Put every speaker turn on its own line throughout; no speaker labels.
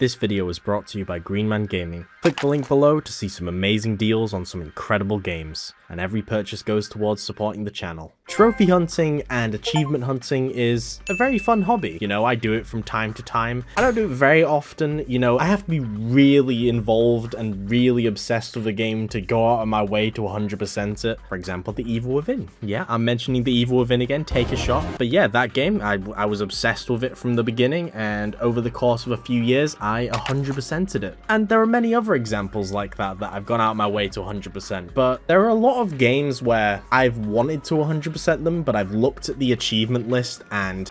This video was brought to you by Greenman Gaming. Click the link below to see some amazing deals on some incredible games, and every purchase goes towards supporting the channel. Trophy hunting and achievement hunting is a very fun hobby. You know, I do it from time to time. I don't do it very often, you know, I have to be really involved and really obsessed with a game to go out of my way to 100% it. For example, The Evil Within. Yeah, I'm mentioning The Evil Within again, take a shot. But yeah, that game, I was obsessed with it from the beginning, and over the course of a few years, I 100%ed it. And there are many other examples like that I've gone out of my way to 100%. But there are a lot of games where I've wanted to 100% them, but I've looked at the achievement list and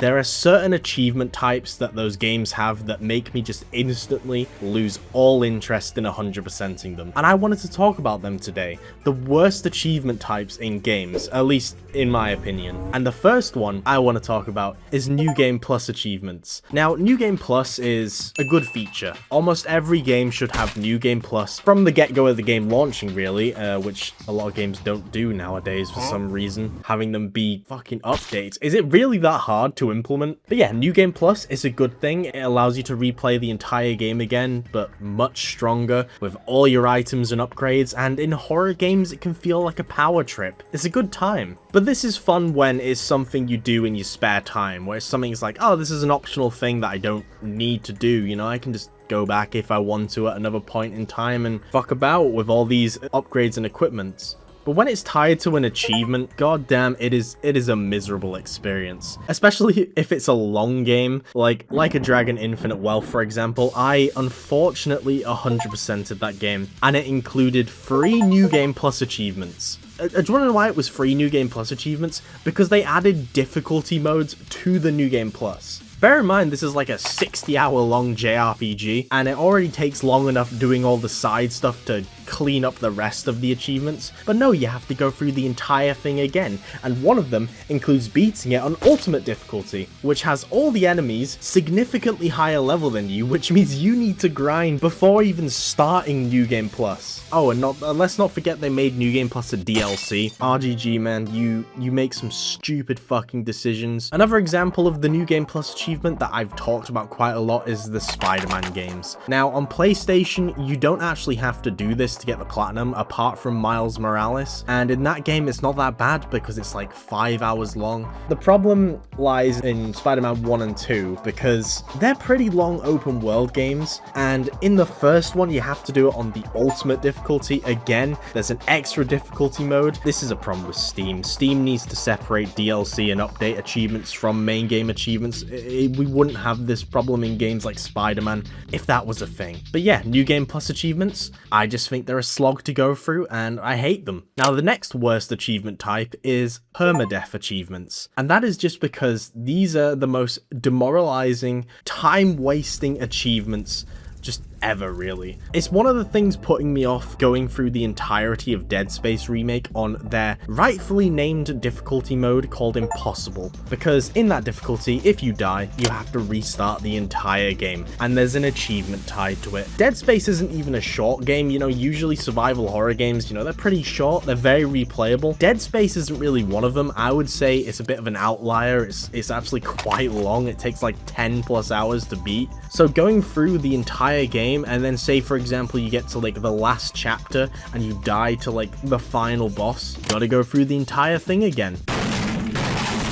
there are certain achievement types that those games have that make me just instantly lose all interest in 100%ing them. And I wanted to talk about them today. The worst achievement types in games, at least in my opinion. And the first one I want to talk about is New Game Plus achievements. Now, New Game Plus is a good feature. Almost every game should have New Game Plus from the get-go of the game launching, really, which a lot of games don't do nowadays for some reason. Having them be fucking updates. Is it really that hard to implement? But yeah, New Game Plus is a good thing. It allows you to replay the entire game again, but much stronger with all your items and upgrades, and in horror games it can feel like a power trip. It's a good time. But this is fun when it's something you do in your spare time, where something's like, oh, this is an optional thing that I don't need to do, you know, I can just go back if I want to at another point in time and fuck about with all these upgrades and equipments. But when it's tied to an achievement, goddamn, it is a miserable experience. Especially if it's a long game, like a Dragon Infinite Wealth, for example. I unfortunately 100%ed that game, and it included 3 New Game Plus achievements. Do you want to know why it was 3 New Game Plus achievements? Because they added difficulty modes to the New Game Plus. Bear in mind, this is like a 60-hour long JRPG, and it already takes long enough doing all the side stuff to clean up the rest of the achievements, but no, you have to go through the entire thing again, and one of them includes beating it on Ultimate Difficulty, which has all the enemies significantly higher level than you, which means you need to grind before even starting New Game Plus. Oh, and let's not forget they made New Game Plus a DLC. RGG, man, you make some stupid fucking decisions. Another example of the New Game Plus achievement that I've talked about quite a lot is the Spider-Man games. Now, on PlayStation, you don't actually have to do this to get the platinum, apart from Miles Morales, and in that game it's not that bad because it's like 5 hours long. The problem lies in Spider-Man 1 and 2 because they're pretty long open world games, and in the first one you have to do it on the Ultimate Difficulty. Again, there's an extra difficulty mode. This is a problem with Steam. Steam needs to separate DLC and update achievements from main game achievements. We wouldn't have this problem in games like Spider-Man if that was a thing. But yeah, New Game Plus achievements, I just think they're a slog to go through, and I hate them. Now, the next worst achievement type is Perma Death achievements, and that is just because these are the most demoralizing, time-wasting achievements just ever, really. It's one of the things putting me off going through the entirety of Dead Space Remake on their rightfully named difficulty mode called Impossible, because in that difficulty, if you die, you have to restart the entire game, and there's an achievement tied to it. Dead Space isn't even a short game, you know, usually survival horror games, you know, they're pretty short, they're very replayable. Dead Space isn't really one of them. I would say it's a bit of an outlier. It's actually quite long. It takes like 10 plus hours to beat. So going through the entire game, and then say, for example, you get to like the last chapter and you die to like the final boss, you gotta go through the entire thing again.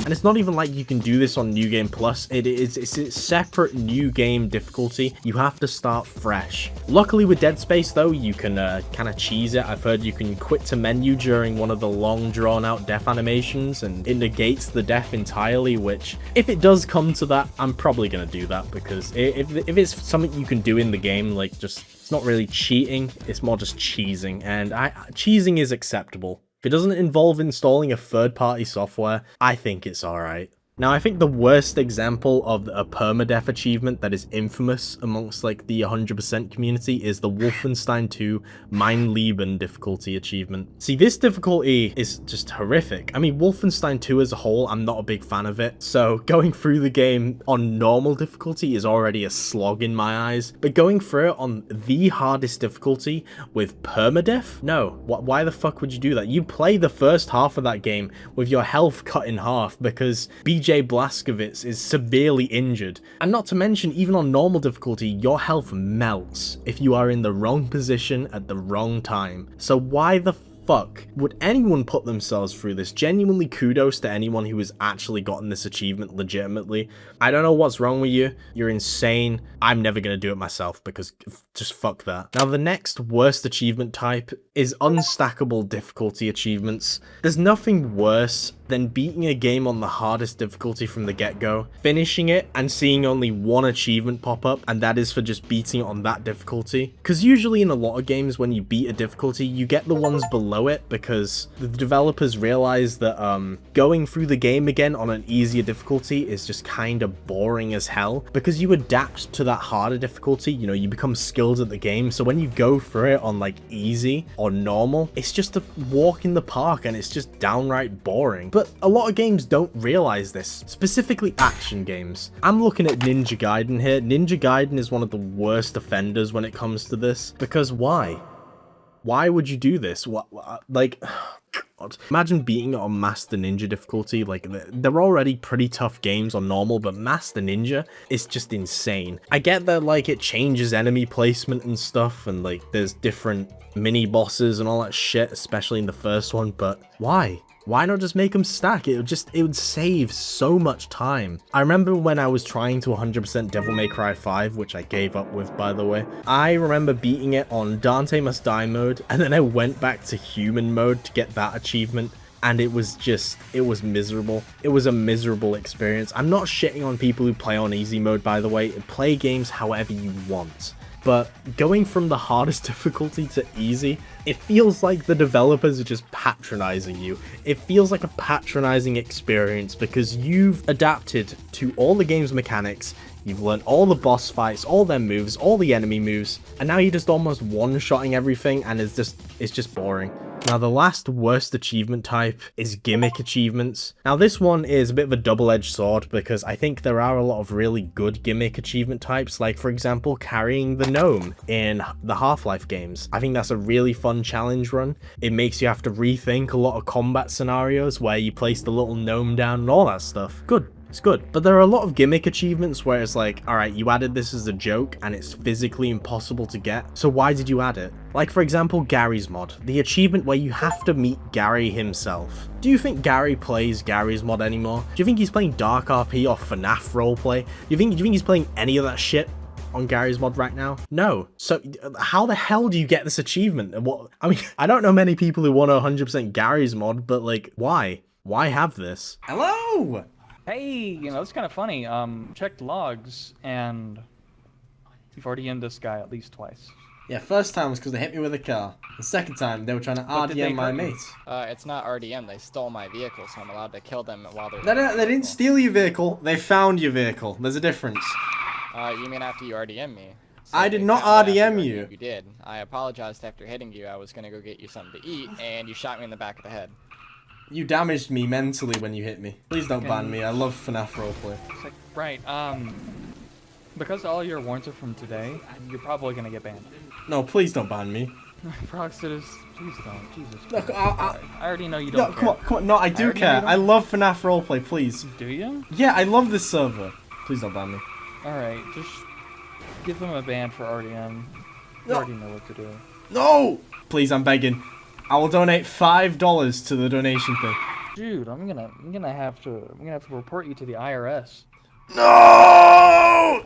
And it's not even like you can do this on New Game Plus. It's a separate new game difficulty. You have to start fresh. Luckily with Dead Space though, you can kind of cheese it. I've heard you can quit to menu during one of the long drawn out death animations, and it negates the death entirely, which if it does come to that, I'm probably going to do that, because if it's something you can do in the game, like just, it's not really cheating, it's more just cheesing, and cheesing is acceptable. If it doesn't involve installing a third-party software, I think it's alright. Now, I think the worst example of a permadeath achievement that is infamous amongst like the 100% community is the Wolfenstein 2 Mein Leben difficulty achievement. See, this difficulty is just horrific. I mean, Wolfenstein 2 as a whole, I'm not a big fan of it, so going through the game on normal difficulty is already a slog in my eyes, but going through it on the hardest difficulty with permadeath? No. Why the fuck would you do that? You play the first half of that game with your health cut in half because BG TJ Blazkowicz is severely injured. And not to mention, even on normal difficulty, your health melts if you are in the wrong position at the wrong time. So why the fuck would anyone put themselves through this? Genuinely kudos to anyone who has actually gotten this achievement legitimately. I don't know what's wrong with you. You're insane. I'm never gonna do it myself because just fuck that. Now the next worst achievement type is unstackable difficulty achievements. There's nothing worse than beating a game on the hardest difficulty from the get-go, finishing it and seeing only one achievement pop up, and that is for just beating it on that difficulty. Because usually in a lot of games when you beat a difficulty, you get the ones below it because the developers realize that going through the game again on an easier difficulty is just kind of boring as hell, because you adapt to that harder difficulty, you know, you become skilled at the game, so when you go through it on like easy or normal, it's just a walk in the park and it's just downright boring. But a lot of games don't realize this, specifically action games. I'm looking at Ninja Gaiden here. Ninja Gaiden is one of the worst offenders when it comes to this, because why? Why would you do this? What, like, God. Imagine beating it on Master Ninja difficulty. Like, they're already pretty tough games on normal, but Master Ninja is just insane. I get that, like, it changes enemy placement and stuff, and like, there's different mini bosses and all that shit, especially in the first one, but why? Why not just make them stack? It would save so much time. I remember when I was trying to 100% Devil May Cry 5, which I gave up with, by the way. I remember beating it on Dante Must Die mode, and then I went back to human mode to get that achievement. And it was miserable. It was a miserable experience. I'm not shitting on people who play on easy mode, by the way. Play games however you want. But going from the hardest difficulty to easy, it feels like the developers are just patronizing you. It feels like a patronizing experience because you've adapted to all the game's mechanics, you've learned all the boss fights, all their moves, all the enemy moves, and now you're just almost one-shotting everything, and it's just boring. Now the last worst achievement type is gimmick achievements. Now this one is a bit of a double-edged sword because I think there are a lot of really good gimmick achievement types, like for example carrying the gnome in the Half-Life games. I think that's a really fun challenge run. It makes you have to rethink a lot of combat scenarios where you place the little gnome down and all that stuff. Good. It's good. But there are a lot of gimmick achievements where it's like, alright, you added this as a joke and it's physically impossible to get, so why did you add it? Like for example, Gary's mod, the achievement where you have to meet Gary himself. Do you think Gary plays Gary's mod anymore? Do you think he's playing Dark RP or FNAF roleplay? Do you think he's playing any of that shit on Gary's mod right now? No. So how the hell do you get this achievement? What? I mean, I don't know many people who want 100% Gary's mod, but like, why? Why have this?
Hello!
Hey, you know, it's kind of funny. Checked logs, and you've already ended this guy at least twice.
Yeah, first time was because they hit me with a car. The second time, they were trying to RDM my mate.
It's not RDM, they stole my vehicle, so I'm allowed to kill them while they're...
No, they didn't steal your vehicle, they found your vehicle. There's a difference.
You mean after you RDM me? So
I did not RDM you.
You did. I apologized after hitting you. I was gonna go get you something to eat, and you shot me in the back of the head.
You damaged me mentally when you hit me. Please don't ban me. I love FNAF roleplay.
Like, right, because all your warrants are from today, you're probably gonna get banned.
No, please don't ban me.
Proxidus, please don't. Jesus
Look,
Christ. I already know you don't care.
Come on. No, I do care. I love FNAF roleplay, please.
Do you?
Yeah, I love this server. Please don't ban me.
Alright, just give them a ban for RDM. You
No.
already know what to do.
No! Please, I'm begging. I will donate $5 to the donation thing.
Dude, I'm gonna have to report you to the IRS.
No!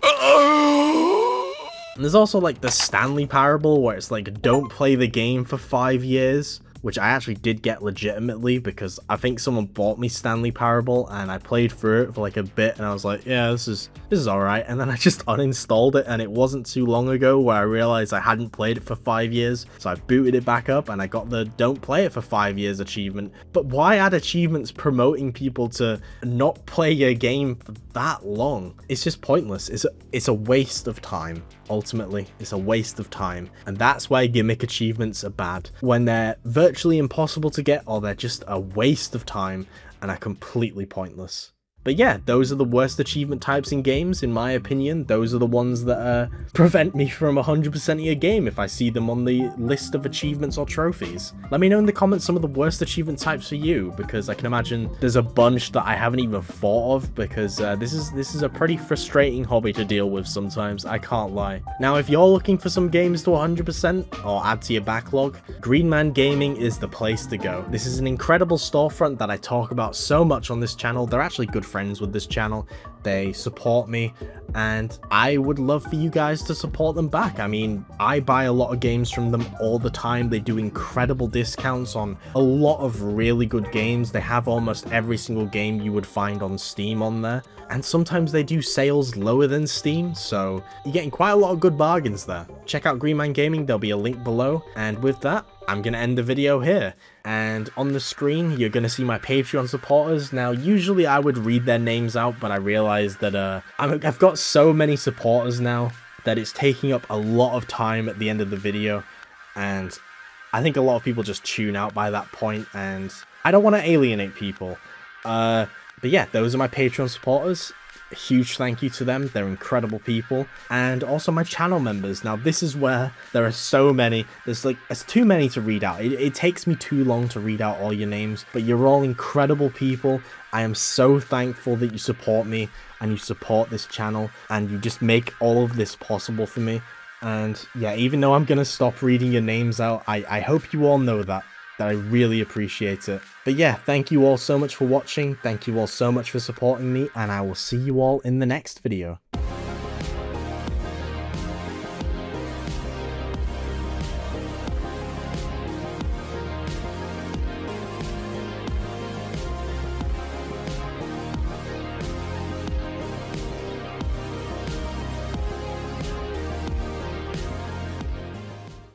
And there's also like the Stanley Parable where it's like, don't play the game for 5 years, which I actually did get legitimately because I think someone bought me Stanley Parable and I played through it for like a bit and I was like, yeah, this is alright, and then I just uninstalled it, and it wasn't too long ago where I realized I hadn't played it for 5 years, so I booted it back up and I got the don't play it for 5 years achievement. But why add achievements promoting people to not play your game for that long? It's just pointless. It's a waste of time. Ultimately, it's a waste of time, and that's why gimmick achievements are bad. When they're virtually impossible to get, or they're just a waste of time and are completely pointless. But yeah, those are the worst achievement types in games, in my opinion. Those are the ones that prevent me from 100%ing a game if I see them on the list of achievements or trophies. Let me know in the comments some of the worst achievement types for you, because I can imagine there's a bunch that I haven't even thought of, because this is a pretty frustrating hobby to deal with sometimes, I can't lie. Now, if you're looking for some games to 100% or add to your backlog, Green Man Gaming is the place to go. This is an incredible storefront that I talk about so much on this channel. They're actually good friends with this channel. They support me, and I would love for you guys to support them back. I mean, I buy a lot of games from them all the time. They do incredible discounts on a lot of really good games. They have almost every single game you would find on Steam on there, and sometimes they do sales lower than Steam, so you're getting quite a lot of good bargains there. Check out Green Man Gaming, there'll be a link below, and with that, I'm going to end the video here. And on the screen, you're going to see my Patreon supporters. Now, usually I would read their names out, but I realized that I've got so many supporters now that it's taking up a lot of time at the end of the video. And I think a lot of people just tune out by that point, and I don't want to alienate people. But yeah, those are my Patreon supporters. A huge thank you to them. They're incredible people. And also my channel members. Now, this is where there are so many. There's too many to read out. It takes me too long to read out all your names, but you're all incredible people. I am so thankful that you support me and you support this channel and you just make all of this possible for me. And yeah, even though I'm going to stop reading your names out, I hope you all know that I really appreciate it. But yeah, thank you all so much for watching. Thank you all so much for supporting me, and I will see you all in the next video.